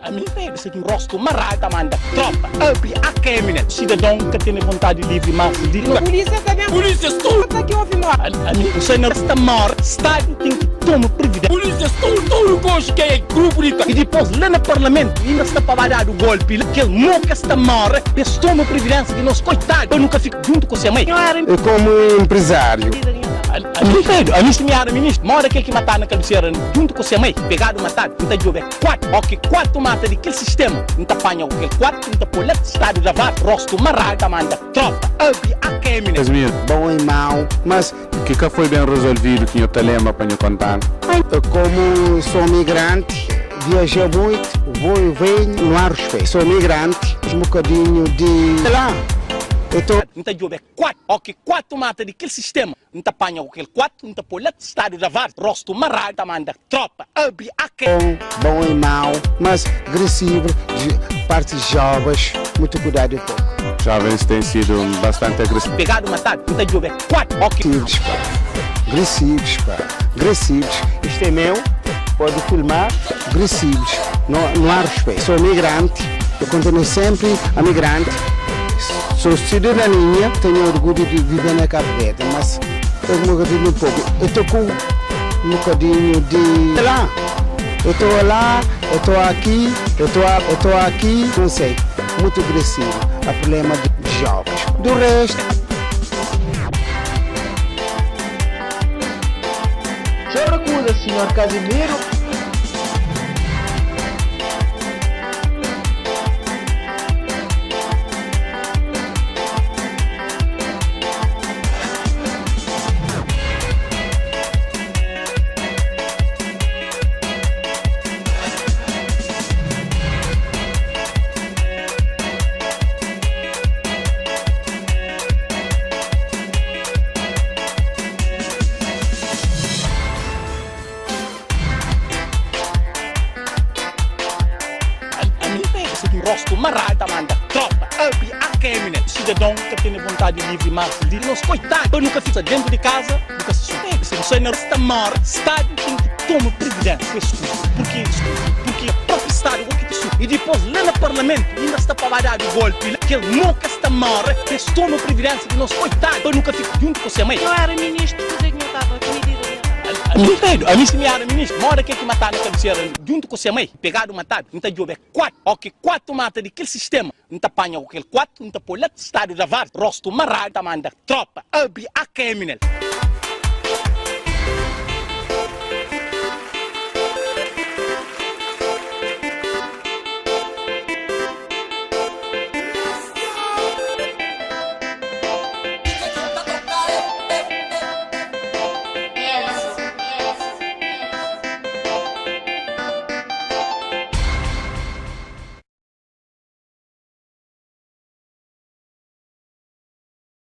A mim tem esse rosto marrado, manda tropa, abre a câmera, cidadão que tem vontade livre, mas de polícia também. Polícia, estou aqui ouve mal. A mim, o senhor está morto, Estado tem que tomar previdência. Polícia, estou no coxo que é grupo de... E depois, lá no parlamento, ainda está para dar o golpe, aquele moca está morto, eles tomam previdência de nós, coitado, eu nunca fico junto com a mãe. Eu como empresário. A mim, senhora ministro, mora que é que matar na cabeceira junto com a mãe, pegado, matado, não está de ver quatro, ok, quatro mata daquele sistema, não está apanha aquele quatro, não está por lá, estado já vai, rosto marrado, manda tropa, abre a câmera. Bom e mau, mas o que foi bem resolvido que eu te lembro para me contar? Eu como sou migrante, viajei muito, vou e venho, não há respeito. Sou migrante, um bocadinho de... Sei lá. Não está de ver quatro, ok, quatro mata daquele sistema, não está apanha aquele quatro, não está por lá, estado já vai, rosto marrado, manda tropa, abre a câmera. Bom e mau, mas agressivo, partes jovens, muito cuidado um pouco. Jovens têm sido bastante agressivos. Pegado, matado, não está de ver quatro, ok. Agressivos, pá. Agressivos. Isto é meu, pode filmar. Agressivos. Não há respeito. Sou migrante, eu continuo sempre a migrante. Sou cidadania, tenho orgulho de viver na Cabo Verde, mas estou um bocadinho um pouco. Eu estou com um bocadinho de... Sei lá. Eu estou lá, eu estou aqui, eu estou aqui, não sei. Muito agressivo. Há problema de jovens. Do resto... Senhor acusa, senhor Casimiro. Rosto marrado, manda tropa, abre a câmera. Cidadão que tem vontade livre, mas de nós, coitado, eu nunca fico dentro de casa, nunca se sossega. Se você não está morto, Estado tem que tomar previdência. Porque o próprio Estado, o que te suga. E depois, lá no parlamento, ainda está para dar o golpe, aquele moca está morto, eles tomam previdência de nós, coitado, eu nunca fico junto com a mãe. Eu era ministro, que eu estava aqui, me diz. A mim, senhora ministro, mora que é que matar na cabeceira junto com a mãe, pegado, matado, não está de ver quatro, ok, quatro mata daquele sistema, não está apanha aquele quatro, não está por lá, estado já vai, rosto marrado, manda tropa, abre a câmera.